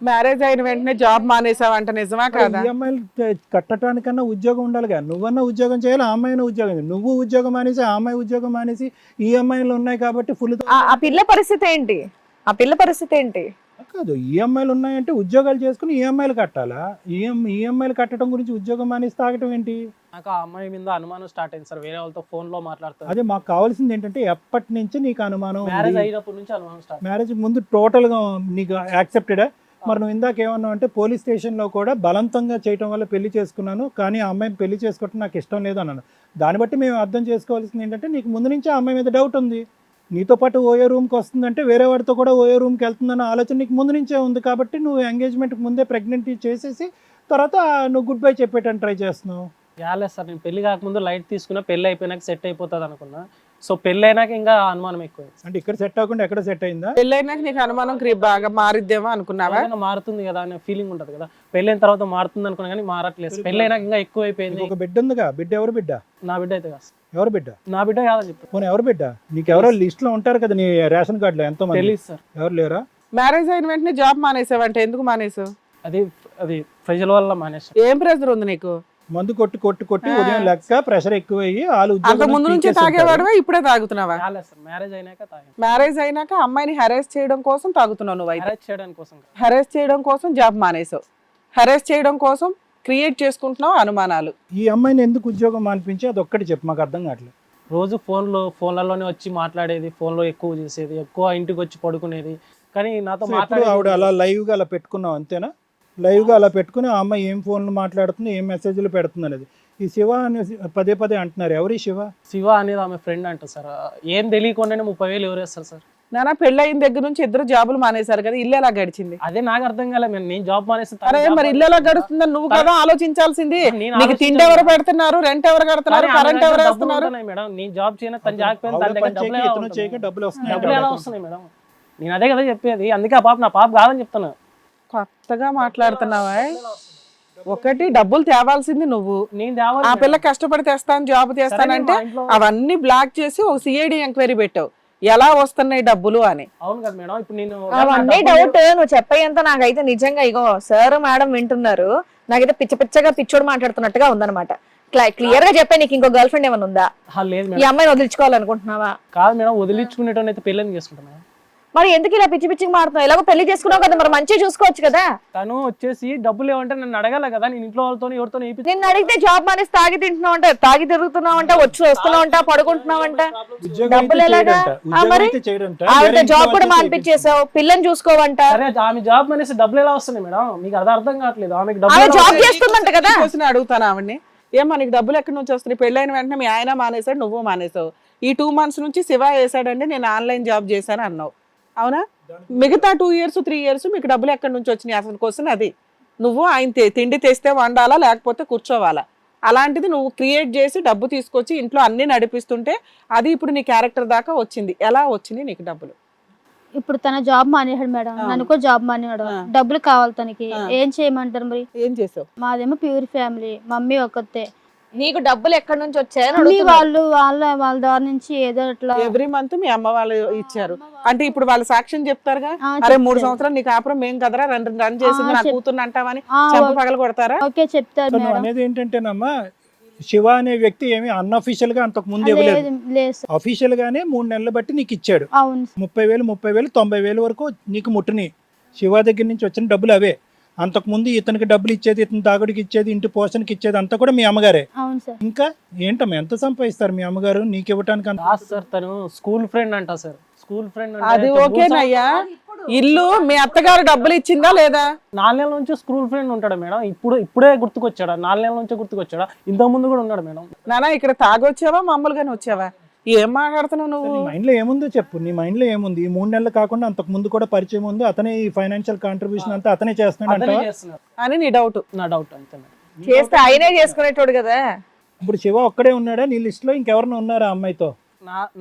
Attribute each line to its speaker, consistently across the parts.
Speaker 1: Marriage అయిన వెంటనే job మానేసావంట, నిజమా కాదా?
Speaker 2: ఈఎంఐలు కట్టడానికన్నా ఉద్యోగం ఉండాలిగా. నువ్వన్నా ఉద్యోగం చేయాలి, ఆ అమ్మాయినా ఉద్యోగం చేయాలి. నువ్వు ఉద్యోగం మానేసి ఆ అమ్మాయి ఉద్యోగం మానేసి ఈఎంఐలు ఉన్నాయి కాబట్టి ఫుల్
Speaker 3: ఆ పిల్ల పరిస్థితి ఏంటి? ఆ పిల్ల పరిస్థితి ఏంటి?
Speaker 2: కాదు. ఈఎంఐలు ఉన్నాయంటే ఉద్యోగాలు చేసుకుని ఈఎంఐలు కట్టాలా? ఈఎంఐలు కట్టడం గురించి ఉద్యోగం మానేసి తాగటం ఏంటి?
Speaker 4: నాకు ఆ అమ్మాయి మీద అనుమానం స్టార్ట్ అయింది సార్. వేరే వాళ్ళతో ఫోన్ లో మాట్లాడుతారు.
Speaker 2: అదే మాకు కావాల్సింది ఏంటంటే ఎప్పటి నుంచి నీకు అనుమానం?
Speaker 4: మ్యారేజ్ అయినప్పటి నుంచి అనుమానం స్టార్ట్.
Speaker 2: మ్యారేజ్ ముందు టోటల్ గా నీకు యాక్సెప్టెడా? మరి నువ్వు ఇందాక ఏమన్నావు అంటే పోలీస్ స్టేషన్లో కూడా బలవంతంగా చేయటం వల్ల పెళ్లి చేసుకున్నాను, కానీ ఆ అమ్మాయిని పెళ్లి చేసుకోవటం నాకు ఇష్టం లేదు అన్నాను. దాన్ని బట్టి మేము అర్థం చేసుకోవాల్సింది ఏంటంటే నీకు ముందు నుంచి ఆ అమ్మాయి మీద డౌట్ ఉంది. నీతో పాటు ఓయో రూమ్కి వస్తుందంటే వేరే వాడితో కూడా ఓయో రూమ్కి వెళ్తుందన్న ఆలోచన నీకు ముందు నుంచే ఉంది. కాబట్టి నువ్వు ఎంగేజ్మెంట్కి ముందే ప్రెగ్నెంట్ చేసేసి తర్వాత నువ్వు గుడ్ బై చెప్పేటని ట్రై చేస్తున్నావు.
Speaker 4: యాలేదు సార్, నేను పెళ్లి కాకముందు లైట్ తీసుకున్నా, పెళ్లి అయిపోయినాక సెట్ అయిపోతుంది అనుకున్నా. సో పెళ్లి అయినాక ఇంకా అనుమానం ఎక్కువ.
Speaker 2: అంటే ఇక్కడ సెట్ అవ్వకుండా ఎక్కడ సెట్ అయిందా?
Speaker 1: పెళ్ళైనాక నీకు అనుమానం బాగా మారిద్దేమో అనుకున్నావా?
Speaker 4: మారుతుంది కదా అనే ఫీలింగ్ ఉంటుంది కదా. పెళ్ళైన తర్వాత మారుతుంది అనుకున్నా కానీ మారట్లేదు. పెళ్లి అయినాక ఇంకా ఎక్కువ అయిపోయింది.
Speaker 2: ఒక బిడ్డ ఉందిగా. బిడ్డ ఎవరు బిడ్డ?
Speaker 4: నా బిడ్డ అయితే కాదు.
Speaker 2: ఎవరు బిడ్డ?
Speaker 4: నా బిడ్డ కాదని చెప్పి.
Speaker 2: పోనీ ఎవరు బిడ్డ? నీకు ఎవరో లిస్ట్ లో ఉంటారు కదా నీ రేషన్ కార్డులో ఎంతో మంది.
Speaker 4: తెలియదు సార్.
Speaker 2: ఎవరు లేరా?
Speaker 1: మ్యారేజ్ అయిన వెంటనే జాబ్ మానేసావంటే ఎందుకు మానేసావు?
Speaker 4: అది ప్రెజర్ వల్ల మానేసాను.
Speaker 1: ఏం ప్రెజర్ ఉంది నీకు?
Speaker 2: మందు కొట్టి కొట్టి కొట్టి ఉదయం లెక్క ప్రెషర్ ఎక్కువయ్యి వాళ్ళు
Speaker 1: అంత ముందు నుంచే తాగేవాడువా, ఇప్పుడే తాగుతున్నావా?
Speaker 4: మ్యారేజ్ అయినాక తాగాను.
Speaker 1: మ్యారేజ్ అయినాక అమ్మాయిని హెరాస్ చేయడం కోసం తాగుతున్నావు నువ్వు. అయితే
Speaker 4: మ్యారేజ్ చేయడానికి కోసం కాదు.
Speaker 1: హెరాస్ చేయడం కోసం జాబ్ మానేసావు. హెరాస్ చేయడం కోసం క్రియేట్ చేసుకుంటున్నావు అనుమానాలు.
Speaker 2: ఈ అమ్మాయిని ఎందుకు ఉద్యోగం మానిపించి అది ఒక్కటి చెప్పు, మాకు అర్థం కావట్లేదు.
Speaker 4: రోజు ఫోన్లలోనే వచ్చి మాట్లాడేది, ఫోన్లో ఎక్కువ చేసేది, ఎక్కువ ఇంటికి వచ్చి పడుకునేది. కానీ నాతో
Speaker 2: ఆవిడ అలా లైవ్ గా అలా పెట్టుకున్నావు అంతేనా? లైవ్ గా అలా పెట్టుకుని ఆ అమ్మాయి ఏం ఫోన్లు మాట్లాడుతుంది, ఏం మెసేజ్లు పెడుతుంది అనేది. ఈ శివ అని పదే పదే అంటున్నారు. ఎవరి శివ
Speaker 4: అనేది ఆమె ఫ్రెండ్ అంట సార్. ఏం తెలియకుండానే 30,000 ఎవరు వేస్తారు సార్?
Speaker 1: నానా పెళ్ళయిన దగ్గర నుంచి ఇద్దరు జాబులు మానేశారు కదా, ఇల్లు ఎలా గడిచింది?
Speaker 4: అదే నాకు అర్థం కాలేదు. నేను జాబ్ మానేస్తాను.
Speaker 1: అరే మరి ఇల్లు ఎలా గడుస్తుందని నువ్వు కదా ఆలోచించాల్సింది. నీకు తిండి ఎవరు పెడుతున్నారు, రెంట్ ఎవరు కడుతున్నారు, కరెంట్ ఎవరు వేస్తున్నారు?
Speaker 4: మేడం నేను జాబ్ చేయను, తను జాబ్
Speaker 2: డబ్బులు
Speaker 4: డబ్బులు ఎలా వస్తున్నాయి మేడం? నేను అదే కదా చెప్పేది. అందుకే ఆ పాప నా పాప కాదని చెప్తాను.
Speaker 1: కొత్తగా మాట్లాడుతున్నావా? ఒకటి డబ్బులు తేవాల్సింది నువ్వు. ఆ పిల్ల కష్టపడి తెస్తాను జాబ్ చేస్తానంటే అవన్నీ బ్లాక్ చేసి ఒక సిఐడి ఎంక్వైరీ పెట్టావు ఎలా వస్తున్నాయి డబ్బులు అని.
Speaker 4: అవును కదా మేడం. ఇప్పుడు నేను
Speaker 3: అవన్నీ డౌట్ నువ్వు చెప్పేంత నాకైతే నిజంగా ఇగో సార్ మేడం వింటున్నారు, నాకైతే పిచ్చగా పిచ్చోడు మాట్లాడుతున్నట్టుగా ఉందన్నమాట. క్లియర్ గా చెప్పే, నీకు ఇంకో గర్ల్ ఫ్రెండ్ ఏమైనా ఉందా?
Speaker 4: లేదు
Speaker 3: ఈ అమ్మాయిని వదిలించుకోవాలనుకుంటున్నావా?
Speaker 4: కాదు మేడం, వదిలించుకునేటోని అయితే పెళ్ళని చేసుకుంటున్నా.
Speaker 3: మరి ఎందుకు ఇలా పిచ్చిగా మారుతున్నావు? ఎలాగో పెళ్లి చేసుకున్నావు కదా, మరి మంచిగా చూసుకోవచ్చు కదా.
Speaker 4: తను వచ్చేసి డబ్బులు ఏమంటే నన్ను అడగాల కదా. నేను ఇంట్లో వాళ్ళతో ఎవరితో
Speaker 3: నిన్ను అడిగితే జాబ్ మానేసి తాగి తింటున్నావు అంట, తాగి తిరుగుతున్నావు అంట, వస్తున్నావు అంట, పడుకుంటున్నావు అంట. డబ్బులు ఎలాగా? మరి ఆవిడ జాబ్ కూడా మానిపించేసావు, పిల్లని చూసుకోవంట.
Speaker 4: ఆమె జాబ్ మానేసి డబ్బులు ఎలా వస్తున్నాయి మేడం? మీకు అది అర్థం కావట్లేదు. ఆమెకు
Speaker 3: జాబ్ చేస్తుందంట కదా.
Speaker 1: అడుగుతాను ఆవిడ్ని, ఏమో నీకు డబ్బులు ఎక్కడి నుంచి వస్తున్నాయి? పెళ్ళైన వెంటనే మీ ఆయన మానేసాడు, నువ్వు మానేసావు. ఈ 2 months నుంచి శివ వేసాడంటే నేను ఆన్లైన్ జాబ్ చేశాను అన్నావు, అవునా? మిగతా 2 years 3 years మీకు డబ్బులు ఎక్కడి నుంచి వచ్చినాయి? అసలు క్వశ్చన్ అది. నువ్వు ఆయన తిండి తెస్తే వండాలా లేకపోతే కూర్చోవాలా? అలాంటిది నువ్వు క్రియేట్ చేసి డబ్బు తీసుకొచ్చి ఇంట్లో అన్ని నడిపిస్తుంటే అది ఇప్పుడు నీ క్యారెక్టర్ దాకా వచ్చింది. ఎలా వచ్చినాయి నీకు డబ్బులు?
Speaker 5: ఇప్పుడు తన జాబ్ మానేశాడు మేడం, నన్ను కూడా జాబ్ మానేవాడు. డబ్బులు కావాలి తనకి, ఏం చేయమంటారు మరి?
Speaker 1: ఏం చేసావు?
Speaker 5: మాదేమో ప్యూర్ ఫ్యామిలీ, మమ్మీ ఒక్కతే.
Speaker 3: నీకు డబ్బులు ఎక్కడి నుంచి వచ్చాయని
Speaker 5: వాళ్ళ ద్వారా నుంచి ఏదో అట్లా
Speaker 1: ఎవ్రీ మంత్ మీ అమ్మ వాళ్ళు ఇచ్చారు అంటే ఇప్పుడు వాళ్ళ సాక్ష్యం చెప్తారుగా, అరే 3 సంవత్సరాలు నీకు ఆపరం మేం కదరా రన్ చేసింది నా కూతుర్ని అంటావని చెంప పగల కొడతారా?
Speaker 5: ఓకే చెప్తారు మేడం.
Speaker 2: అనేది ఏంటంటేనమ్మా, శివ అనే వ్యక్తి ఏమి అన్అఫీషియల్ గా అంతకు ముందు ఇవ్వలేదు. అఫీషియల్ గానే 3 నెలలు బట్టి నీకు ఇచ్చాడు. 30,000 90,000 వరకు నీకు ముట్టని. శివ దగ్గర నుంచి వచ్చిన డబ్బులు అవే. అంతకుముందు ఇతనికి డబ్బులు ఇచ్చేది, ఇతని తాగుడికి ఇచ్చేది, ఇంటి పోషణకి ఇచ్చేది అంతా కూడా మీ అమ్మగారే. ఇంకా ఏంటమ్మా ఎంత సంపాదిస్తారు మీ అమ్మగారు నీకు ఇవ్వటానికి?
Speaker 4: సార్ తను స్కూల్ ఫ్రెండ్ అంట సార్. స్కూల్ ఫ్రెండ్
Speaker 1: అది ఓకేనయ్యా. ఇల్లు మీ అత్తగారు డబ్బులు ఇచ్చిందా లేదా?
Speaker 4: 4 నెలల నుంచి స్కూల్ ఫ్రెండ్ ఉంటాడు మేడం. ఇప్పుడే గుర్తుకొచ్చాడా? 4 నెలల నుంచి గుర్తుకొచ్చాడా? ఇంతకు ముందు కూడా ఉన్నాడు మేడం.
Speaker 1: నానా ఇక్కడ తాగొచ్చావా మామూలుగానే వచ్చావా? ఏం మాట్లాడుతున్నావు నువ్వు?
Speaker 2: నీ మైండ్ లో ఏముందో చెప్పు. నీ మైండ్ లో ఏముంది? ఈ 3 నెలలు కాకుండా అంతకు ముందు కూడా పరిచయం ఉంది, అతనే ఈ ఫైనాన్షియల్ కాంట్రిబ్యూషన్ అంతా అతనే చేస్తున్నాడు
Speaker 1: అని నీ డౌట్?
Speaker 4: నా డౌట్ అంతే.
Speaker 3: చేస్తే ఆయనే చేసుకునేటోడు కదా.
Speaker 2: ఇప్పుడు శివ ఒక్కడే ఉన్నాడా నీ లిస్ట్ లో? ఇంకెవరైనా ఉన్నారా అమ్మాయితో?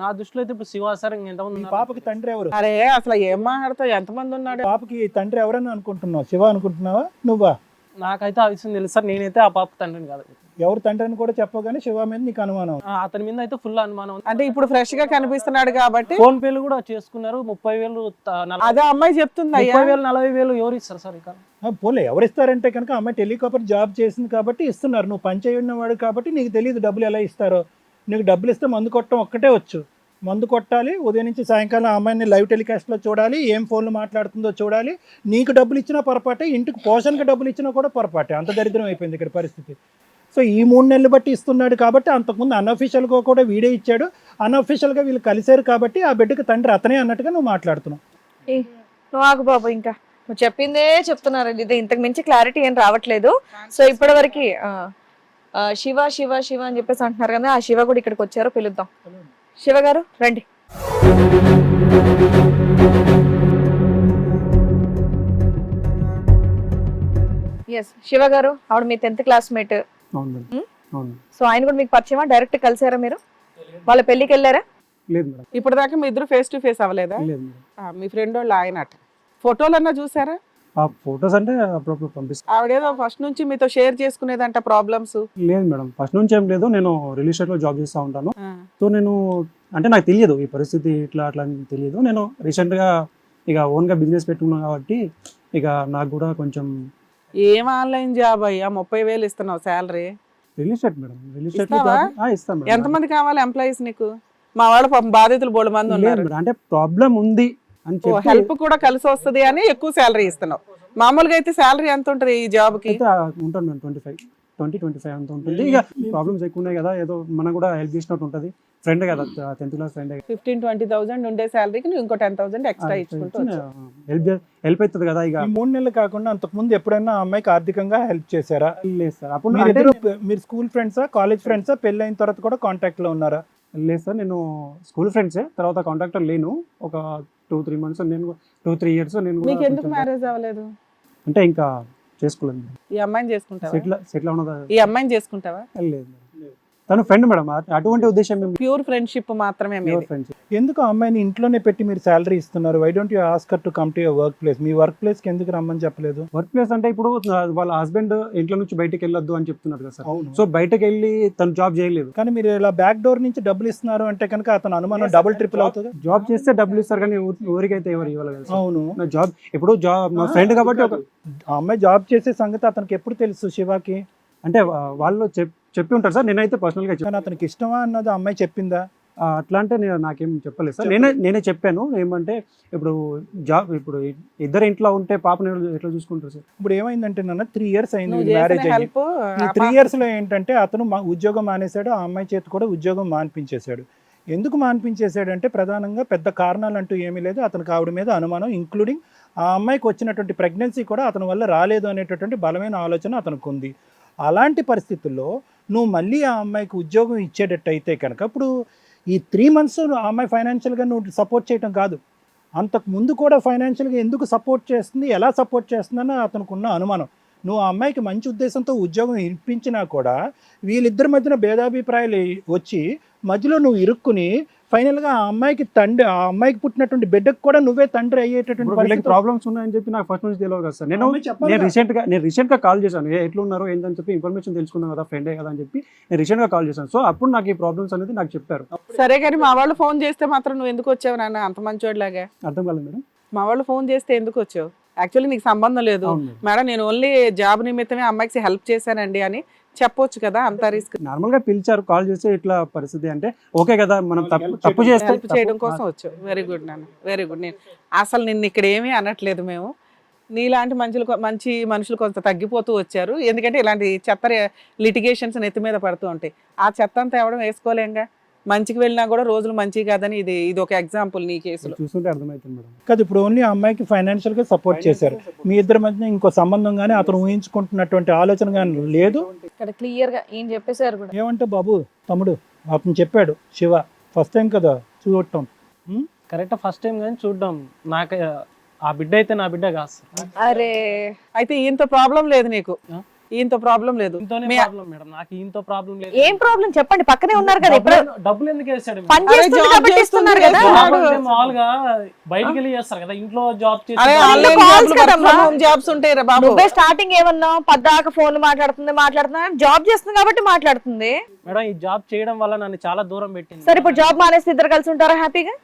Speaker 4: నా దృష్టిలో అయితే ఇప్పుడు శివ సార్ ఎంతమంది?
Speaker 2: పాపకి తండ్రి ఎవరు?
Speaker 1: అరే అసలు ఏం మాట్లాడతావు? ఎంతమంది ఉన్నాడు?
Speaker 2: పాపకి తండ్రి ఎవరని అనుకుంటున్నావు? శివ అనుకుంటున్నావా నువ్వా?
Speaker 4: నాకైతే ఆ విషయం తెలుసు సార్. నేనైతే ఆ పాప తండ్రిని కాదు.
Speaker 2: ఎవరు తండ్రి అని కూడా చెప్పగానే శివ మీద నీకు అనుమానం.
Speaker 4: అతని మీద అయితే ఫుల్ అనుమానం ఉంది.
Speaker 1: అంటే ఇప్పుడు ఫ్రెష్ గా కనిపిస్తున్నాడు కాబట్టి
Speaker 4: ఫోన్ పేలు కూడా చేసుకున్నారు. 30,000
Speaker 1: అదే అమ్మాయి చెప్తుంది అయ్యా.
Speaker 4: 30,000 40,000 ఎవరు ఇస్తారు సార్? ఇక
Speaker 2: పోలే ఎవరు ఇస్తారంటే కనుక అమ్మాయి టెలికాపర్ జాబ్ చేసింది కాబట్టి ఇస్తున్నారు. నువ్వు పని చేయనివాడు కాబట్టి నీకు తెలియదు డబ్బులు ఎలా ఇస్తారో. నీకు డబ్బులు ఇస్తే మందు కొట్టడం ఒక్కటే వచ్చు. మందు కొట్టాలి, ఉదయం నుంచి సాయంకాలం ఆ అమ్మాయిని లైవ్ టెలికాస్ట్లో చూడాలి, ఏం ఫోన్లు మాట్లాడుతుందో చూడాలి. నీకు డబ్బులు ఇచ్చినా పొరపాటే, ఇంటికి పోషణకి డబ్బులు ఇచ్చినా కూడా పొరపాటే. అంత దరిద్రం అయిపోయింది ఇక్కడ పరిస్థితి. సో ఈ 3 నెలలు బట్టి ఇస్తున్నాడు కాబట్టి, అంతకుముందు అన్అఫీషియల్గా కూడా వీడే ఇచ్చాడు. అన్అఫీషియల్గా వీళ్ళు కలిశారు కాబట్టి ఆ బిడ్డకు తండ్రి అతనే అన్నట్టుగా నువ్వు మాట్లాడుతున్నావు.
Speaker 3: నువ్వు ఆగు బాబు, ఇంకా నువ్వు చెప్పిందే చెప్తున్నారు. ఇది ఇంతకు మించి క్లారిటీ ఏం రావట్లేదు. సో ఇప్పటి వరకు శివ శివ శివ అని చెప్పేసి అంటున్నారు కదా, ఆ శివ కూడా ఇక్కడికి వచ్చారో పిలుద్దాం. శివ గారు రండి. ఎస్ శివ గారు, ఆవిడ మీ 10th క్లాస్మేట్.
Speaker 6: అవును మేడం. అవును.
Speaker 3: సో ఆయన కూడా మీకు పరిచయమా? డైరెక్ట్ కలిసారా మీరు? వాళ్ళ పెళ్లికి వెళ్ళారా?
Speaker 6: లేదు మేడం.
Speaker 1: ఇప్పుడు దాకా మీ ఇద్దరు ఫేస్ టు ఫేస్ అవ్వలేదా?
Speaker 6: లేదు మేడం.
Speaker 1: మీ ఫ్రెండ్ వాళ్ళు ఆయన అట. ఫోటోలన్నా చూసారా?
Speaker 6: ఆ ఫొటోస్ అంటే అప్పుడప్పుడు పంపిస్తాను.
Speaker 1: ఆవిడేదో ఫస్ట్ నుంచి మీతో షేర్ చేసుకునేదంట ప్రాబ్లమ్స్.
Speaker 6: లేదు మేడం, ఫస్ట్ నుంచి ఏం లేదు. నేను రియల్ ఎస్టేట్లో జాబ్ చేస్తూ ఉంటాను. సో నేను అంటే నాకు తెలియదు ఈ పరిస్థితి ఇట్లా అట్లా అని తెలియదు. నేను రీసెంట్గా ఇక ఓన్గా బిజినెస్ పెట్టుకున్నాను కాబట్టి ఇక నాకు కూడా కొంచెం.
Speaker 1: ఏం ఆన్లైన్ జాబ్ అయ్యా? 30,000 ఇస్తున్నావు salary.
Speaker 6: Real estate madam. Real estate
Speaker 1: ఇస్తావా?
Speaker 6: ఇస్తాను మేడం.
Speaker 1: ఎంతమంది కావాలి ఎంప్లాయీస్ నీకు? మా వాళ్ళ పాపం బాధితులు బోడు మంది
Speaker 6: లేదు
Speaker 1: ఉన్నారు.
Speaker 6: మేడం, అంటే ప్రాబ్లం ఉంది అని చెప్పి
Speaker 1: హెల్ప్ కూడా కలిసి వస్తుంది అని ఎక్కువ శాలరీ ఇస్తున్నావు. మామూలుగా అయితే శాలరీ ఎంత ఉంటుంది ఈ జాబ్ కి?
Speaker 6: అయితే ఉంటుంది మేడం, 25 అంత ఉంటుంది. ఇక ప్రాబ్లమ్స్ ఎక్కువ ఉన్నాయి కదా, ఏదో మనం కూడా హెల్ప్ చేసినట్టు ఉంటుంది. ఫ్రెండ్ కదా, 10th క్లాస్ ఫ్రెండ్.
Speaker 1: 15,000-20,000 ఉండే శాలరీకి నువ్వు ఇంకో 10,000 ఎక్స్ట్రా ఇచ్చుకుంటూ
Speaker 6: హెల్ప్ అవుతుంది కదా. ఇక
Speaker 2: ఈ 3 నెలలు కాకుండా అంతకుముందు ఎప్పుడైనా ఆ అమ్మాయికి ఆర్థికంగా హెల్ప్ చేశారా?
Speaker 6: లేదు సార్. అప్పుడు
Speaker 2: మీరిద్దరు మీరు స్కూల్ ఫ్రెండ్సా, కాలేజ్ ఫ్రెండ్సా? పెళ్ళి అయిన తర్వాత కూడా కాంటాక్ట్ లో ఉన్నారా?
Speaker 6: లేదు సార్, నేను స్కూల్ ఫ్రెండ్సే. తర్వాత కాంటాక్టర్ లేను. ఒక 2-3 మంత్స్, నేను 2-3 ఇయర్స్ నేను
Speaker 1: మీకు ఎందుకు మ్యారేజ్ అవ్వలేదు?
Speaker 6: అంటే ఇంకా చేసుకోలేదు.
Speaker 1: ఈ అమ్మాయిని చేసుకుంటావా?
Speaker 6: సెటిల్ ఉన్నదా?
Speaker 1: ఈ అమ్మాయిని చేసుకుంటావా?
Speaker 6: లేదు, తను ఫ్రెండ్ మేడం. అటువంటి ఉద్దేశం
Speaker 1: ప్యూర్ ఫ్రెండ్షిప్ మాత్రమే మీది.
Speaker 6: ఫ్రెండ్స్.
Speaker 2: ఎందుకు ఆ అమ్మాయిని ఇంట్లోనే పెట్టి మీరు శాలరీ ఇస్తున్నారు? Why don't you ask her to come to your work place? మీ వర్క్ ప్లేస్ కి ఎందుకు రమ్మని చెప్పలేదు?
Speaker 6: వర్క్ ప్లేస్ అంటే ఇప్పుడు వాళ్ళ హస్బెండ్ ఇంట్లో నుంచి బయటకు వెళ్ళొద్దు అని చెప్తున్నారు కదా సార్.
Speaker 2: అవును.
Speaker 6: సో బయటకు వెళ్ళి తను జాబ్ చేయలేదు.
Speaker 2: కానీ మీరు ఇలా బ్యాక్ డోర్ నుంచి డబ్బులు ఇస్తున్నారు అంటే కనుక అతను అనుమానం డబుల్ ట్రిపుల్ అవుతుంది.
Speaker 6: జాబ్ చేస్తే డబ్బులు ఇస్తారు కానీ ఊరికైతే ఎవరు ఇవ్వాలి?
Speaker 2: అవును.
Speaker 6: నా జాబ్ ఇప్పుడు మా ఫ్రెండ్ కాబట్టి
Speaker 2: ఆ అమ్మాయి జాబ్ చేసే సంగతి అతనికి ఎప్పుడు తెలుసు శివాకి?
Speaker 6: అంటే వాళ్ళు చెప్పి ఉంటారు సార్. నేనైతే పర్సనల్గా
Speaker 2: కానీ అతనికి ఇష్టమా అన్నది ఆ అమ్మాయి చెప్పిందా?
Speaker 6: అట్లా అంటే నాకేం చెప్పలేదు సార్. నేనే చెప్పాను. ఏమంటే ఇప్పుడు ఇద్దరు ఇంట్లో ఉంటే పాపను ఎట్లా చూసుకుంటారు సార్?
Speaker 2: ఇప్పుడు ఏమైందంటే నాన్న 3 years అయింది
Speaker 1: నువ్వు
Speaker 2: మ్యారేజ్
Speaker 1: చేసిన
Speaker 2: అయ్యి.
Speaker 1: help,
Speaker 2: ఈ 3 years లో ఏంటంటే అతను ఉద్యోగం మానేశాడు. ఆ అమ్మాయి చేతి కూడా ఉద్యోగం మాన్పించేశాడు. ఎందుకు మాన్పించేశాడంటే ప్రధానంగా పెద్ద కారణాలు అంటూ ఏమీ లేదు. అతనికి ఆవిడ మీద అనుమానం, ఇంక్లూడింగ్ ఆ అమ్మాయికి వచ్చినటువంటి ప్రెగ్నెన్సీ కూడా అతని వల్ల రాలేదు అనేటటువంటి బలమైన ఆలోచన అతనికి ఉంది. అలాంటి పరిస్థితుల్లో నువ్వు మళ్ళీ ఆ అమ్మాయికి ఉద్యోగం ఇచ్చేటట్టు అయితే కనుక ఇప్పుడు ఈ 3 months ఆ అమ్మాయి ఫైనాన్షియల్గా నువ్వు సపోర్ట్ చేయటం కాదు, అంతకు ముందు కూడా ఫైనాన్షియల్గా ఎందుకు సపోర్ట్ చేస్తుంది, ఎలా సపోర్ట్ చేస్తుందని అతనికి ఉన్న అనుమానం. నువ్వు ఆ అమ్మాయికి మంచి ఉద్దేశంతో ఉద్యోగం ఇప్పించినా కూడా వీళ్ళిద్దరి మధ్యన భేదాభిప్రాయాలు వచ్చి మధ్యలో నువ్వు ఇరుక్కుని ఫైనల్గా ఆ అమ్మాయికి పుట్టినటువంటి బిడ్డకు కూడా నువ్వే తండ్రి అయ్యేటటువంటి
Speaker 6: ప్రాబ్లమ్స్ ఉన్నాయని చెప్పి నాకు ఫస్ట్ నుంచి తెలియదు కదా సార్. నేను రీసెంట్ గా కాల్ చేశాను. ఎట్లా ఉన్నారు ఏంటని చెప్పి ఇన్ఫర్మేషన్ తెలుసుకున్నాను కదా, ఫ్రెండే కదా అని చెప్పి నేను రీసెంట్ గా కాల్ చేశాను. సో అప్పుడు నాకు ఈ ప్రాబ్లమ్స్ అనేది నాకు చెప్పారు.
Speaker 1: సరే కానీ మా వాళ్ళు ఫోన్ చేస్తే మాత్రం నువ్వు ఎందుకు వచ్చావు నాన్న అంత మంచోడిలాగా?
Speaker 6: అర్థం కాలేదు మేడం.
Speaker 1: మా వాళ్ళు ఫోన్ చేస్తే ఎందుకు వచ్చావు? యాక్చువల్లీ నీకు సంబంధం లేదు మేడం, నేను ఓన్లీ జాబ్ నిమిత్తమే అమ్మాయికి హెల్ప్ చేశానండి అని చెప్పొచ్చు కదా. అంత రిస్క్
Speaker 6: నార్మల్ గా పిలిచారు, కాల్ చేస్తే ఇట్లా పరిస్థితి అంటే ఓకే కదా, మనం తప్పు చేస్తే
Speaker 1: హెల్ప్ చేయడం కోసం వచ్చావు. వెరీ గుడ్ నాన్న, వెరీ గుడ్. నేను అసలు నిన్ను ఇక్కడ ఏమీ అనట్లేదు. మేము నీలాంటి మంచి మనుషులు కొంత తగ్గిపోతూ వచ్చారు. ఎందుకంటే ఇలాంటి చెత్త లిటిగేషన్స్ నెత్తి మీద పడుతూ ఉంటాయి. ఆ చెత్త అంతా ఎవడం వేసుకోలేంగా. మంచికి వెళ్ళినా కూడా రోజులు మంచి కాదని ఇది ఒక ఎగ్జాంపుల్ నీ కేసులో
Speaker 6: చూస్తుంటే అర్థమవుతుంది మేడం.
Speaker 2: కాదు, ఇప్పుడు ఓన్లీ ఆ అమ్మాయికి ఫైనాన్షియల్ గా సపోర్ట్ చేశారు. మీ ఇద్దరి మధ్య ఇంకో సంబంధం కానీ అతను ఊహించుకుంటున్నటువంటి ఆలోచన కానీ లేదు.
Speaker 3: ఇక్కడ క్లియర్ గా ఏం చెప్పేశారు కూడా.
Speaker 2: ఏమంటే బాబు తమ్ముడు అతను చెప్పాడు, శివ ఫస్ట్ టైం కదా చూడటం.
Speaker 4: కరెక్ట్ ఫస్ట్ టైం కానీ చూడడం. నాకు ఆ బిడ్డ అయితే నా బిడ్డ కాదు సార్.
Speaker 3: అరే
Speaker 1: అయితే ఈయంతో ప్రాబ్లం లేదు నీకు. ఈయంతో ప్రాబ్లం లేదు.
Speaker 4: ఇంతోనే
Speaker 1: మీ-
Speaker 4: ప్రాబ్లం మేడం, నాకు ఇంతో ప్రాబ్లం లేదు.
Speaker 3: ఏం ప్రాబ్లం చెప్పండి, పక్కనే ఉన్నారు కదా ఇప్పుడు
Speaker 4: డబ్బులు ఎందుకు వేసాడు
Speaker 3: పని
Speaker 1: అరే
Speaker 3: చేస్తుంది
Speaker 1: జాబ్
Speaker 3: కాబట్టి ఇస్తున్నారు కదా.
Speaker 1: చేస్తుంది,
Speaker 4: జాబ్ అంటే మామూలుగా బయటికి వెళ్ళి చేస్తారు కదా, ఇంట్లో జాబ్ చేసి
Speaker 1: అరే
Speaker 3: ఇంట్లో
Speaker 1: ఆన్లైన్
Speaker 3: calls
Speaker 1: జాబ్లు, వర్క్
Speaker 3: కదమ్మా.
Speaker 1: ఫ్రమ్ హోమ్ జాబ్స్ ఉంటాయి రా బాబు.
Speaker 3: నువ్వే స్టార్టింగ్ ఏమన్నావు, పద్దాక ఫోన్ మాట్లాడుతున్నా జాబ్ చేస్తుంది కాబట్టి మాట్లాడుతుంది.
Speaker 4: మేడం ఈ జాబ్ చేయడం వల్ల నన్ను చాలా దూరం పెట్టింది.
Speaker 3: సరే ఇప్పుడు జాబ్ మానేసి ఇద్దరు కలిసి ఉంటారా హ్యాపీగా?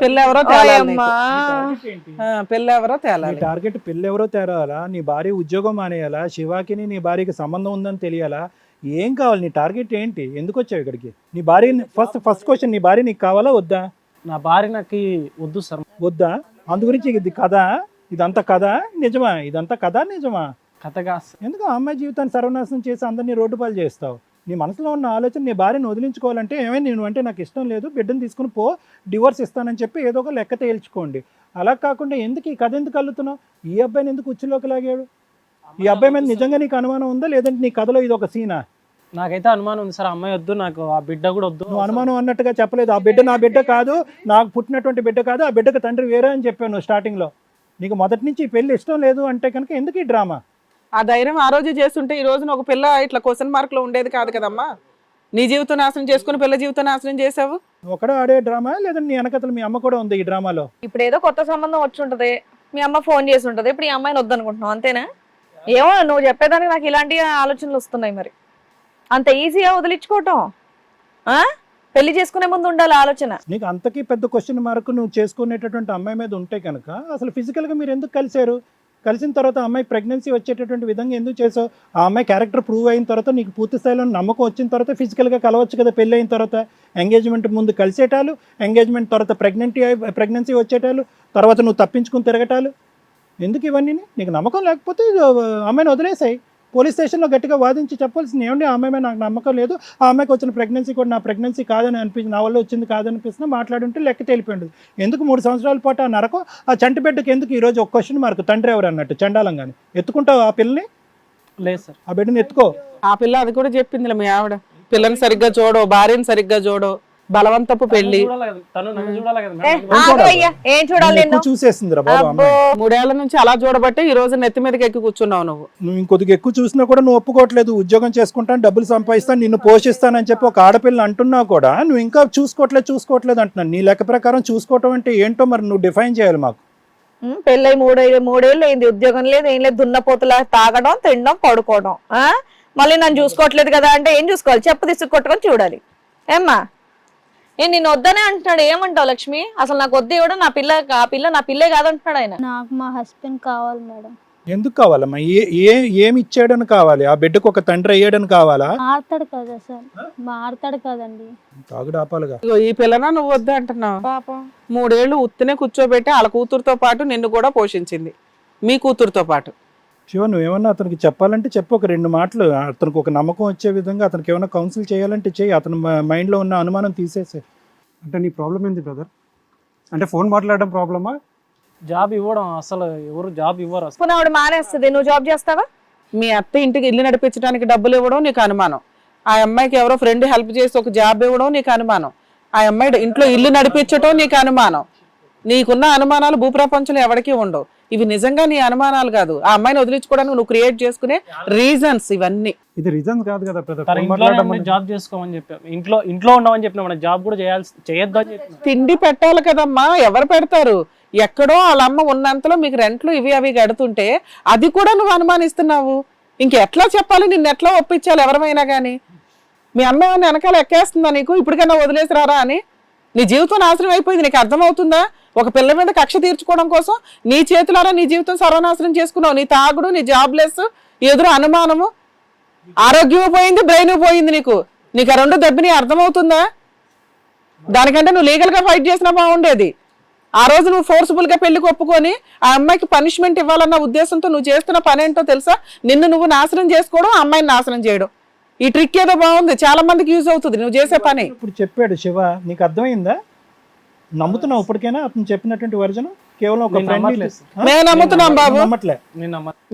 Speaker 1: పిల్ల ఎవరో తేలాలి నీకు.
Speaker 3: ఓయమ్మా.
Speaker 1: పిల్ల ఎవరో
Speaker 2: నీ
Speaker 1: తేలాలి.
Speaker 2: టార్గెట్ పెళ్ళి ఎవరో తేరాలా, నీ భార్య ఉద్యోగం మానేయాలా, శివాకి నీ భార్యకి సంబంధం ఉందని తెలియాలా, ఏం కావాలి, నీ టార్గెట్ ఏంటి, ఎందుకు వచ్చావు ఇక్కడికి? నీ భార్య ఫస్ట్ క్వశ్చన్, నీ భార్య నీకు కావాలా వద్దా?
Speaker 4: నా భార్య నాకు వద్దు సార్.
Speaker 2: వద్దా? అందు గురించి ఇది కథ, ఇదంతా కథ నిజమా? ఇదంతా కథ నిజమా?
Speaker 4: కథగా
Speaker 2: ఎందుకు ఆ అమ్మాయి జీవితాన్ని సర్వనాశనం చేసి అందరినీ రోడ్డు పాలు చేస్తావు? నీ మనసులో ఉన్న ఆలోచన నీ భార్యను వదిలించుకోవాలంటే ఏమైనా నేను అంటే నాకు ఇష్టం లేదు, బిడ్డను తీసుకుని పో, డివోర్స్ ఇస్తానని చెప్పి ఏదో ఒక లెక్క తేల్చుకోండి. అలా కాకుండా ఎందుకు ఈ కథ ఎందుకు అల్లుతున్నావు? ఈ అబ్బాయిని ఎందుకు ఉచ్చులోకి లాగాడు? ఈ అబ్బాయి మీద నిజంగా నీకు అనుమానం ఉందా, లేదంటే నీ కథలో ఇది ఒక సీనా?
Speaker 4: నాకైతే అనుమానం ఉంది సార్, అమ్మాయి వద్దు, నాకు ఆ బిడ్డ కూడా వద్దు.
Speaker 2: నువ్వు అనుమానం అన్నట్టుగా చెప్పలేదు. ఆ బిడ్డ నా బిడ్డ కాదు, నాకు పుట్టినటువంటి బిడ్డ కాదు, ఆ బిడ్డకు తండ్రి వేరే అని చెప్పాను స్టార్టింగ్లో. నీకు మొదటి నుంచి ఈ పెళ్లి ఇష్టం లేదు అంటే కనుక ఎందుకు ఈ డ్రామా?
Speaker 1: ఆ ధైర్యం ఆ రోజు చేస్తుంటే ఈ రోజున ఒక పిల్ల ఇట్లా క్వశ్చన్ మార్క్ లో ఉండేది కాదు కదమ్మా. నీ జీవితం నాశనం చేసుకుని పిల్ల జీవితం నాశనం చేసావు.
Speaker 2: నువ్వు ఒకడే ఆడే డ్రామా, లేదంటే నీ వెనకతలు మీ అమ్మ కూడా ఉంది ఈ డ్రామాలో?
Speaker 3: ఇప్పుడు ఏదో కొత్త సంబంధం వచ్చి ఉంటది, మీ అమ్మ ఫోన్ చేసి ఉంటది, ఇప్పుడు ఈ అమ్మాయిని వద్దనుకుంటున్నావు అంతేనా? ఏమో నువ్వు చెప్పేదానికి నాకు ఇలాంటి ఆలోచనలు వస్తున్నాయి. మరి అంత ఈజీగా వదిలించుకోవటం? పెళ్లి చేసుకునే ముందు ఉండాలి ఆలోచన.
Speaker 2: నీకు అంతకీ పెద్ద క్వశ్చన్ మార్క్ నువ్వు చేసుకునేటటువంటి అమ్మాయి మీద ఉంటే కనుక అసలు ఫిజికల్గా మీరు ఎందుకు కలిశారు? కలిసిన తర్వాత అమ్మాయి ప్రెగ్నెన్సీ వచ్చేటటువంటి విధంగా ఎందుకు చేసావు? ఆ అమ్మాయి క్యారెక్టర్ ప్రూవ్ అయిన తర్వాత, నీకు పూర్తి స్థాయిలో నమ్మకం వచ్చిన తర్వాత ఫిజికల్గా కలవచ్చు కదా. పెళ్ళి అయిన తర్వాత ఎంగేజ్మెంట్ ముందు కలిసేటాలు, ఎంగేజ్మెంట్ తర్వాత ప్రెగ్నెన్సీ వచ్చేటాలు, తర్వాత నువ్వు తప్పించుకుని తిరగటాలు, ఎందుకు ఇవన్నీ? నీకు నమ్మకం లేకపోతే అమ్మాయిని వదిలేసాయి. పోలీస్ స్టేషన్లో గట్టిగా వాదించి చెప్పాల్సింది, ఏమండి ఆ అమ్మాయి మీద నాకు నమ్మకం లేదు, ఆ అమ్మాయికి వచ్చిన ప్రెగ్నెన్సీ కూడా నా ప్రెగ్నెన్సీ కాదని అనిపించింది, నా వల్ల వచ్చింది కాదనిపిస్తున్నా మాట్లాడుంటే లెక్క తెలిపోయింది. ఎందుకు 3 సంవత్సరాల పాటు ఆ నరకం? ఆ చంటి బిడ్డకి ఎందుకు ఈరోజు ఒక క్వశ్చన్ మార్క్? తండ్రి ఎవరు అన్నట్టు చండాలంగానే ఎత్తుకుంటావు ఆ పిల్లని?
Speaker 4: లేదు సార్.
Speaker 2: ఆ బిడ్డని ఎత్తుకో.
Speaker 1: ఆ పిల్ల అది కూడా చెప్పిందిలే మీ ఆవిడ, పిల్లని సరిగ్గా చూడో, భార్యని సరిగ్గా చూడో, బలవంతపు పెళ్లి.
Speaker 4: తను నన్ను చూడాలి కదా
Speaker 3: ఏ,
Speaker 4: మేడం.
Speaker 3: ఆగవయ్యా, ఏం చూడాలి
Speaker 2: ఎక్కువ
Speaker 3: నిన్ను?
Speaker 2: చూసేసిందిరా బాబు
Speaker 3: అబ్బో,
Speaker 2: అమ్మాయి.
Speaker 1: 3 ఏళ్ల నుంచి అలా చూడబట్టే ఈ రోజు నెత్తి మీదకి ఎక్కి కూర్చున్నావు నువ్వు.
Speaker 2: నువ్వు ఇంకొద్దిగా ఎక్కువ చూసినా కూడా నువ్వు ఒప్పుకోవట్లేదు. ఉద్యోగం చేసుకుంటాను, డబ్బులు సంపాదిస్తాను, నిన్ను పోషిస్తానని చెప్పి ఒక ఆడపిల్ల అంటున్నా కూడా నువ్వు ఇంకా చూసుకోవట్లేదు అంటున్నాను. నీ లెక్క ప్రకారం చూసుకోవటం అంటే ఏంటో మరి నువ్వు డిఫైన్ చేయాలి మాకు.
Speaker 3: పెళ్ళై 3 ఏళ్ళు అయింది, ఉద్యోగం లేదు, ఏం లేదు, దున్నపోతులా తాగడం, తినడం, పడుకోవడం. మళ్ళీ నన్ను చూసుకోవట్లేదు కదా అంటే ఏం చూసుకోవాలి? చెప్పు తీసుకు కొట్టుకొని చూడాలి. ఏమ్మా, నిన్ను వద్దనే అంటున్నాడు, ఏమంటావు లక్ష్మి? అసలు నాకు వద్దు ఇవ్వడం, నా పిల్ల నా పిల్లే కాదంటున్నాడు ఆయన.
Speaker 5: నాకు మా హస్బెండ్ కావాలి మేడం.
Speaker 2: ఎందుకు కావాలమ్మా? ఏమి ఇచ్చాడని కావాలి? ఆ బిడ్డకు ఒక తండ్రి అయ్యాడని కావాలా?
Speaker 5: మారుతాడు కదా సార్, మారుతాడు కదండి.
Speaker 2: తాగుడు ఆపాలిగా.
Speaker 1: ఇగో ఈ పిల్లనా నువ్వు వద్దు అంటున్నావు?
Speaker 3: పాపం
Speaker 1: 3 ఏళ్ళు ఉత్తినే కూర్చోబెట్టి వాళ్ళ కూతురుతో పాటు నిన్ను కూడా పోషించింది, మీ కూతురుతో పాటు.
Speaker 2: శివ, నువ్వేమన్నా అతనికి చెప్పాలంటే చెప్పు, ఒక 2 మాటలు. అతనికి ఒక నమ్మకం వచ్చే విధంగా అతనికి ఏమైనా కౌన్సిల్ చేయాలంటే చేయి. అతని మైండ్లో ఉన్న అనుమానం తీసేసే.
Speaker 6: అంటే నీ ప్రాబ్లం ఏంది బ్రదర్? అంటే ఫోన్ మాట్లాడడం ప్రాబ్లమా?
Speaker 4: జాబ్ ఇవ్వడం, అసలు ఎవరు జాబ్ ఇవ్వరు అసలు.
Speaker 3: పునః ఆవిడ మానేస్తుంది, నువ్వు జాబ్ చేస్తావా?
Speaker 1: మీ అత్త ఇంటికి ఇల్లు నడిపించడానికి డబ్బులు ఇవ్వడం నీకు అనుమానం, ఆ అమ్మాయికి ఎవరో ఫ్రెండ్ హెల్ప్ చేసి ఒక జాబ్ ఇవ్వడం నీకు అనుమానం, ఆ అమ్మాయి ఇంట్లో ఇల్లు నడిపించడం నీకు అనుమానం. నీకున్న అనుమానాలు భూప్రపంచంలో ఎవరికీ ఉండవు. ఇవి నిజంగా నీ అనుమానాలు కాదు, ఆ అమ్మాయిని వదిలించుకోవడానికి నువ్వు క్రియేట్ చేసుకునే రీజన్స్ ఇవన్నీ.
Speaker 6: ఇది రీజన్ కాదు కదా బ్రదర్.
Speaker 4: తన
Speaker 6: ఫోన్
Speaker 4: ఇంట్లో
Speaker 6: మాట్లాడడం అనేది-
Speaker 4: జాబ్ చేసుకోమని చెప్పాం, ఇంట్లో ఉండమని చెప్పినా మనం జాబ్ కూడా చేయొద్దు అని చెప్పినాం.
Speaker 1: తిండి పెట్టాలి కదమ్మా, ఎవరు పెడతారు? ఎక్కడో వాళ్ళ అమ్మ ఉన్నంతలో మీకు రెంట్లు ఇవి అవి కడుతుంటే అది కూడా నువ్వు అనుమానిస్తున్నావు. ఇంకెట్లా చెప్పాలి, నిన్ను ఎట్లా ఒప్పించాలి ఎవరమైనా కానీ? మీ అమ్మ ఏమైనా వెనకాల ఎక్కేస్తుందా నీకు? ఇప్పటికైనా వదిలేసిరారా అని? నీ జీవితం నాశనం అయిపోయింది, నీకు అర్థమవుతుందా? ఒక పిల్ల మీద కక్ష తీర్చుకోవడం కోసం నీ చేతులారా నీ జీవితం సర్వనాశనం చేసుకున్నావు. నీ తాగుడు, నీ జాబ్లెస్, ఎదురు అనుమానము, ఆరోగ్యం పోయింది, బ్రెయిన్ పోయింది. నీకు ఆ 2 దెబ్బని అర్థమవుతుందా? దానికంటే నువ్వు లీగల్ గా ఫైట్ చేసినా బాగుండేది. ఆ రోజు నువ్వు ఫోర్స్ఫుల్ గా పెళ్లికి ఒప్పుకొని ఆ అమ్మాయికి పనిష్మెంట్ ఇవ్వాలన్న ఉద్దేశంతో నువ్వు చేస్తున్న పని ఏంటో తెలుసా? నిన్ను నువ్వు నాశనం చేసుకోవడం, ఆ అమ్మాయిని నాశనం చేయడం. ఈ ట్రిక్ ఏదో బాగుంది, చాలా మందికి యూజ్ అవుతుంది నువ్వు చేసే పని.
Speaker 2: ఇప్పుడు చెప్పాడు శివ, నీకు అర్థమైందా? నమ్ముతున్నావు ఇప్పటికైనా అతను చెప్పినటువంటి వర్జన్? కేవలం ఒక
Speaker 4: నేను
Speaker 2: friendly-
Speaker 4: నమ్మట్లేదు.
Speaker 2: ఆ?
Speaker 1: మేము నమ్ముతున్నాం బాబు,
Speaker 2: నమ్మట్లే.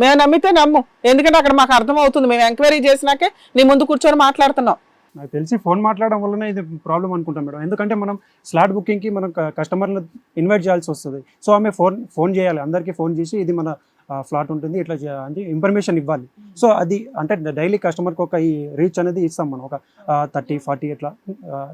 Speaker 1: మేము నమ్మితే నమ్ము, ఎందుకంటే అక్కడ మాకు అర్థం అవుతుంది. మేము ఎంక్వైరీ చేసినాకే నీ ముందు కూర్చొని మాట్లాడుతున్నాం.
Speaker 6: నాకు తెలిసి ఫోన్ మాట్లాడడం వల్లనే ఇది ప్రాబ్లం అనుకుంటాం మేడం. ఎందుకంటే మనం స్లాట్ బుకింగ్కి మనం కస్టమర్ని ఇన్వైట్ చేయాల్సి వస్తుంది. సో ఆమె ఫోన్ చేయాలి, అందరికీ ఫోన్ చేసి ఇది మన ఫ్లాట్ ఉంటుంది ఇట్లా అంటే ఇన్ఫర్మేషన్ ఇవ్వాలి. సో అది అంటే డైలీ కస్టమర్కి ఒక ఈ రీచ్ అనేది ఇస్తాం మనం, ఒక 30-40 ఇట్లా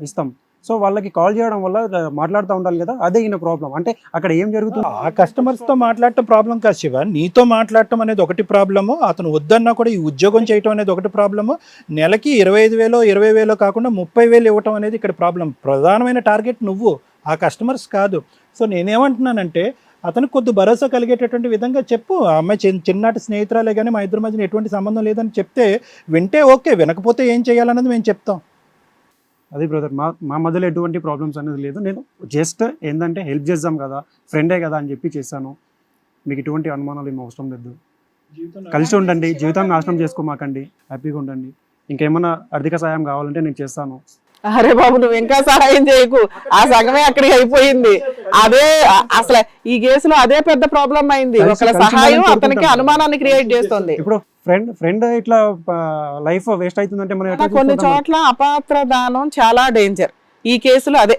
Speaker 6: ఇస్తాం. సో వాళ్ళకి కాల్ చేయడం వల్ల మాట్లాడుతూ ఉండాలి కదా, అదే ఈయన ప్రాబ్లం. అంటే అక్కడ ఏం జరుగుతుంది,
Speaker 2: ఆ కస్టమర్స్తో మాట్లాడటం ప్రాబ్లం కాదు శివ, నీతో మాట్లాడటం అనేది ఒకటి ప్రాబ్లము, అతను వద్దన్నా కూడా ఈ ఉద్యోగం చేయటం అనేది ఒకటి ప్రాబ్లము, నెలకి 25,000 20,000 కాకుండా 30,000 ఇవ్వటం అనేది ఇక్కడ ప్రాబ్లం. ప్రధానమైన టార్గెట్ నువ్వు, ఆ కస్టమర్స్ కాదు. సో నేనేమంటున్నానంటే అతనికి కొద్ది భరోసా కలిగేటటువంటి విధంగా చెప్పు. ఆ అమ్మాయి చిన్ననాటి స్నేహితురాలే కానీ మా ఇద్దరి మధ్యన ఎటువంటి సంబంధం లేదని చెప్తే వింటే ఓకే, వినకపోతే ఏం చేయాలన్నది మేము చెప్తాం.
Speaker 6: అది బ్రదర్ మా మధ్యలో ఎటువంటి ప్రాబ్లమ్స్ అనేది లేదు. నేను జస్ట్ ఏంటంటే హెల్ప్ చేద్దాం కదా, ఫ్రెండే కదా అని చెప్పి చేశాను. మీకు ఎటువంటి అనుమానాలు ఏమి అవసరం లేదు. కలిసి ఉండండి, జీవితాన్ని నాశనం చేసుకోమాకండి, హ్యాపీగా ఉండండి. ఇంకేమైనా ఆర్థిక సాయం కావాలంటే నేను చేస్తాను.
Speaker 1: అరే బాబు నువ్వు ఇంకా సహాయం చేయకు, ఆ సగమే అక్కడికి అయిపోయింది. అదే అసలు ఈ కేసులో అదే పెద్ద ప్రాబ్లం అయింది. ఒకళ్ళ సహాయం అతనికి అనుమానాన్ని క్రియేట్ చేస్తుంది.
Speaker 6: ఇప్పుడు ఫ్రెండ్ ఇట్లా లైఫ్ వేస్ట్ అవుతుందంటే మనం
Speaker 1: కొన్ని చోట్ల అపాత్ర దానం చాలా డేంజర్. ఈ కేసులో అదే,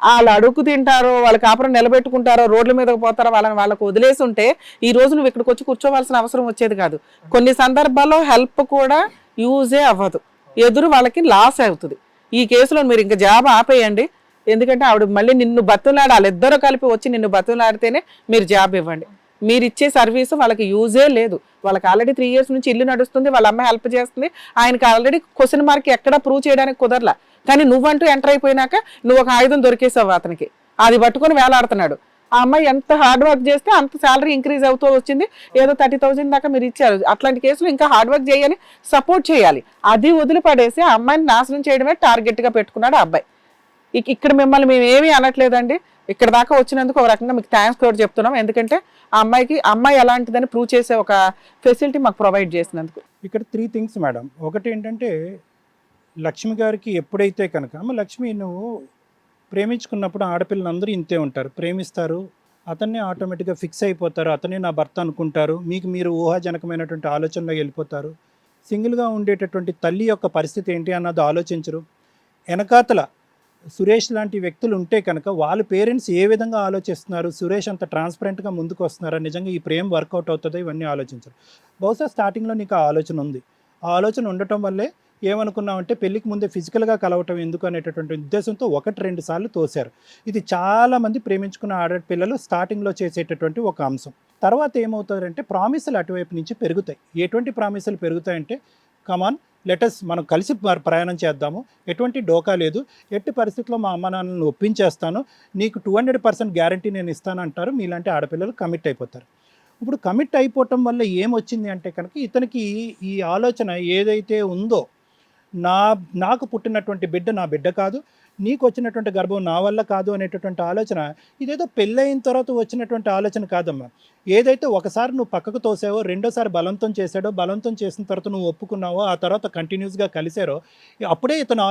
Speaker 1: వాళ్ళు అడుగు తింటారో, వాళ్ళ కాపురం నిలబెట్టుకుంటారో, రోడ్ల మీదకి పోతారో, వాళ్ళకు వదిలేసి ఉంటే ఈ రోజు నువ్వు ఇక్కడికి వచ్చి కూర్చోవలసిన అవసరం వచ్చేది కాదు. కొన్ని సందర్భాల్లో హెల్ప్ కూడా యూజే అవ్వదు, ఎదురు వాళ్ళకి లాస్ అవుతుంది. ఈ కేసులో మీరు ఇంకా జాబ్ ఆపేయండి, ఎందుకంటే ఆవిడ మళ్ళీ నిన్ను బతులాడి, వాళ్ళిద్దరూ కలిపి వచ్చి నిన్ను బతులాడితేనే మీరు జాబ్ ఇవ్వండి. మీరు ఇచ్చే సర్వీసు వాళ్ళకి యూజే లేదు. వాళ్ళకి ఆల్రెడీ 3 years నుంచి ఇల్లు నడుస్తుంది, వాళ్ళ అమ్మాయి హెల్ప్ చేస్తుంది, ఆయనకి ఆల్రెడీ క్వశ్చన్ మార్క్ ఎక్కడ ప్రూవ్ చేయడానికి కుదరలా. కానీ నువ్వంటూ ఎంటర్ అయిపోయినాక నువ్వు ఒక ఆయుధం దొరికేసావు అతనికి, అది పట్టుకొని వేలాడుతున్నాడు. ఆ అమ్మాయి ఎంత హార్డ్ వర్క్ చేస్తే అంత శాలరీ ఇంక్రీజ్ అవుతూ వచ్చింది. ఏదో 30,000 దాకా మీరు ఇచ్చారు. అట్లాంటి కేసులు ఇంకా హార్డ్ వర్క్ చేయని సపోర్ట్ చేయాలి. అది వదిలిపడేసి ఆ అమ్మాయిని నాశనం చేయడమే టార్గెట్గా పెట్టుకున్నాడు ఆ అబ్బాయి. ఇక్కడ మిమ్మల్ని మేము ఏమీ అనట్లేదండి, ఇక్కడ దాకా వచ్చినందుకు ఒక రకంగా మీకు థ్యాంక్స్ కూడా చెప్తున్నాం. ఎందుకంటే ఆ అమ్మాయి ఎలాంటిదని ప్రూవ్ చేసే ఒక ఫెసిలిటీ మాకు ప్రొవైడ్ చేసినందుకు.
Speaker 2: ఇక్కడ 3 things మేడం. ఒకటి ఏంటంటే లక్ష్మి గారికి ఎప్పుడైతే కనుక, అమ్మ లక్ష్మి నువ్వు ప్రేమించుకున్నప్పుడు ఆడపిల్లలందరూ ఇంతే ఉంటారు, ప్రేమిస్తారు, అతన్నే ఆటోమేటిక్గా ఫిక్స్ అయిపోతారు, అతనే నా భర్త అనుకుంటారు, మీకు మీరు ఊహాజనకమైనటువంటి ఆలోచనలో వెళ్ళిపోతారు. సింగిల్గా ఉండేటటువంటి తల్లి యొక్క పరిస్థితి ఏంటి అన్నది ఆలోచించరు. వెనకాతల సురేష్ లాంటి వ్యక్తులు ఉంటే కనుక వాళ్ళ పేరెంట్స్ ఏ విధంగా ఆలోచిస్తున్నారు, సురేష్ అంత ట్రాన్స్పరెంట్గా ముందుకు వస్తున్నారా, నిజంగా ఈ ప్రేమ వర్కౌట్ అవుతుందో, ఇవన్నీ ఆలోచించరు. బహుశా స్టార్టింగ్లో నీకు ఆ ఆలోచన ఉంది. ఆ ఆలోచన ఉండటం వల్లే ఏమనుకున్నామంటే పెళ్ళికి ముందే ఫిజికల్గా కలవటం ఎందుకు అనేటటువంటి ఉద్దేశంతో 1-2 సార్లు తోశారు. ఇది చాలామంది ప్రేమించుకున్న ఆడపిల్లలు స్టార్టింగ్లో చేసేటటువంటి ఒక అంశం. తర్వాత ఏమవుతారంటే ప్రామిసులు అటువైపు నుంచి పెరుగుతాయి. ఎటువంటి ప్రామిసులు పెరుగుతాయంటే, కమాన్ లెటస్ మనం కలిసి ప్రయాణం చేద్దాము, ఎటువంటి డోకా లేదు, ఎట్టి పరిస్థితుల్లో మా అమ్మ నాన్నలను ఒప్పించేస్తాను, నీకు 200% గ్యారంటీ నేను ఇస్తాను అంటారు. మీలాంటి ఆడపిల్లలు కమిట్ అయిపోతారు. ఇప్పుడు కమిట్ అయిపోవటం వల్ల ఏమొచ్చింది అంటే కనుక ఇతనికి ఈ ఆలోచన ఏదైతే ఉందో, నాకు పుట్టినటువంటి బిడ్డ నా బిడ్డ కాదు, నీకు వచ్చినటువంటి గర్భం నా వల్ల కాదు అనేటటువంటి ఆలోచన, ఇదేదో పెళ్ళయిన తర్వాత వచ్చినటువంటి ఆలోచన కాదమ్మా. ఏదైతే ఒకసారి నువ్వు పక్కకు తోసావో, రెండోసారి బలవంతం చేశాడో, బలవంతం చేసిన తర్వాత నువ్వు ఒప్పుకున్నావో, ఆ తర్వాత కంటిన్యూస్గా కలిసారో, అప్పుడే ఇతని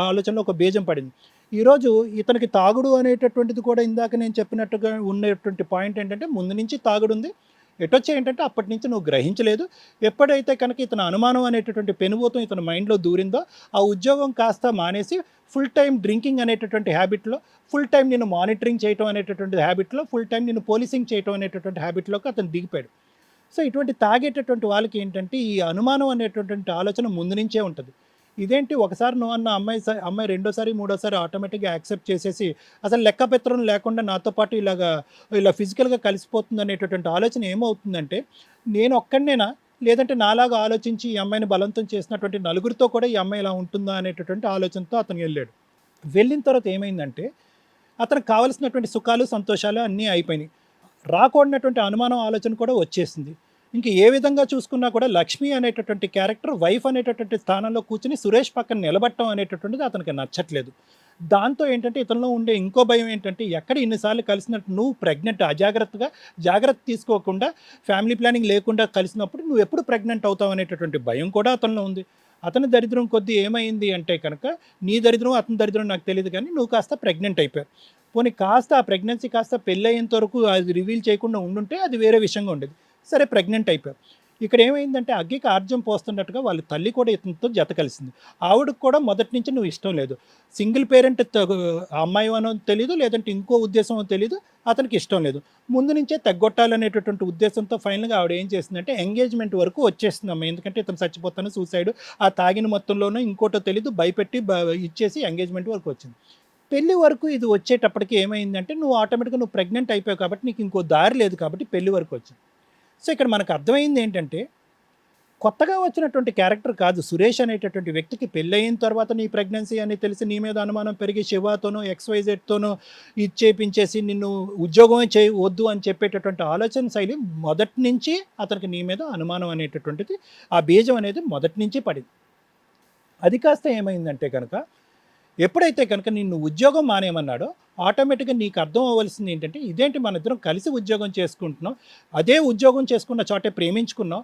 Speaker 2: ఆలోచనలో ఒక బీజం పడింది. ఈరోజు ఇతనికి తాగుడు అనేటటువంటిది కూడా ఇందాక నేను చెప్పినట్టుగా ఉన్నటువంటి పాయింట్ ఏంటంటే, ముందు నుంచి తాగుడు ఉంది, ఎటొచ్చే ఏంటంటే అప్పటి నుంచి నువ్వు గ్రహించలేదు. ఎప్పుడైతే కనుక ఇతను అనుమానం అనేటటువంటి పెనుభూతం ఇతని మైండ్లో దూరిందో, ఆ ఉద్యోగం కాస్త మానేసి ఫుల్ టైం డ్రింకింగ్ అనేటటువంటి హ్యాబిట్లో, ఫుల్ టైం నేను మానిటరింగ్ చేయటం అనేటటువంటి హ్యాబిట్లో, ఫుల్ టైం నేను పోలీసింగ్ చేయటం అనేటటువంటి హ్యాబిట్లోకి అతను దిగిపోయాడు. సో ఇటువంటి తాగేటటువంటి వాళ్ళకి ఏంటంటే ఈ అనుమానం అనేటటువంటి ఆలోచన ముందు నుంచే ఉంటుంది. ఇదేంటి ఒకసారి నువ్వు అన్న అమ్మాయి రెండోసారి మూడోసారి ఆటోమేటిక్గా యాక్సెప్ట్ చేసేసి అసలు లెక్కపెత్తడం లేకుండా నాతో పాటు ఇలా ఫిజికల్గా కలిసిపోతుంది అనేటటువంటి ఆలోచన ఏమవుతుందంటే, నేను ఒక్కడినేనా, లేదంటే నాలాగా ఆలోచించి ఈ అమ్మాయిని బలవంతం చేసినటువంటి నలుగురితో కూడా ఈ అమ్మాయి ఇలా ఉంటుందా అనేటటువంటి ఆలోచనతో అతను వెళ్ళాడు. వెళ్ళిన తర్వాత ఏమైందంటే అతనికి కావలసినటువంటి సుఖాలు సంతోషాలు అన్నీ అయిపోయినాయి. రాకూడనటువంటి అనుమానం ఆలోచన కూడా వచ్చేసింది. ఇంక ఏ విధంగా చూసుకున్నా కూడా లక్ష్మి అనేటటువంటి క్యారెక్టర్ వైఫ్ అనేటటువంటి స్థానంలో కూర్చుని సురేష్ పక్కన నిలబడటం అనేటటువంటిది అతనికి నచ్చట్లేదు. దాంతో ఏంటంటే ఇతనిలో ఉండే ఇంకో భయం ఏంటంటే, ఎక్కడ ఇన్నిసార్లు కలిసినట్టు నువ్వు ప్రెగ్నెంట్ జాగ్రత్త తీసుకోకుండా ఫ్యామిలీ ప్లానింగ్ లేకుండా కలిసినప్పుడు నువ్వు ఎప్పుడు ప్రెగ్నెంట్ అవుతావు అనేటటువంటి భయం కూడా అతనిలో ఉంది. అతని దరిద్రం కొద్దీ ఏమైంది అంటే కనుక, నీ దరిద్రం అతని దరిద్రం నాకు తెలియదు కానీ నువ్వు కాస్త ప్రెగ్నెంట్ అయిపోయావు. పోనీ కాస్త ఆ ప్రెగ్నెన్సీ కాస్త పెళ్ళయ్యేంత వరకు అది రివీల్ చేయకుండా ఉండుంటే అది వేరే విషయంగా ఉండేది. సరే ప్రెగ్నెంట్ అయిపోయావు. ఇక్కడ ఏమైందంటే అగ్గికి ఆర్జం పోస్తున్నట్టుగా వాళ్ళ తల్లి కూడా ఇతనితో జత కలిసింది. ఆవిడకు కూడా మొదటి నుంచి నువ్వు ఇష్టం లేదు. సింగిల్ పేరెంట్ అమ్మాయి అనో తెలీదు, లేదంటే ఇంకో ఉద్దేశం తెలీదు, అతనికి ఇష్టం లేదు. ముందు నుంచే తగ్గొట్టాలనేటటువంటి ఉద్దేశంతో ఫైనల్గా ఆవిడ ఏం చేసిందంటే ఎంగేజ్మెంట్ వరకు వచ్చేస్తుందమ్మా. ఎందుకంటే ఇతను చచ్చిపోతాను, సూసైడ్, ఆ తాగిన మొత్తంలోనూ ఇంకోటో తెలీదు, భయపెట్టి ఇచ్చేసి ఎంగేజ్మెంట్ వరకు వచ్చింది. పెళ్లి వరకు ఇది వచ్చేటప్పటికి ఏమైందంటే నువ్వు ఆటోమేటిక్గా నువ్వు ప్రెగ్నెంట్ అయిపోయావు కాబట్టి నీకు ఇంకో దారి లేదు కాబట్టి పెళ్లి వరకు వచ్చింది. సో ఇక్కడ మనకు అర్థమైంది ఏంటంటే కొత్తగా వచ్చినటువంటి క్యారెక్టర్ కాదు సురేష్ అనేటటువంటి వ్యక్తికి. పెళ్ళి అయిన తర్వాత నీ ప్రెగ్నెన్సీ అని తెలిసి నీ మీద అనుమానం పెరిగి శివతోనో XYZతోనో ఇది చేపించేసి నిన్ను ఉద్యోగమే వద్దు అని చెప్పేటటువంటి ఆలోచన శైలి మొదటి నుంచి అతనికి నీ మీద అనుమానం అనేటటువంటిది, ఆ బీజం అనేది మొదటి నుంచి పడింది. అది కాస్త ఏమైందంటే కనుక ఎప్పుడైతే కనుక నిన్ను ఉద్యోగం మానేయమన్నాడో ఆటోమేటిక్గా నీకు అర్థం అవ్వాల్సింది ఏంటంటే ఇదేంటి మన ఇద్దరం కలిసి ఉద్యోగం చేసుకుంటున్నాం, అదే ఉద్యోగం చేసుకున్న చోటే ప్రేమించుకున్నాం,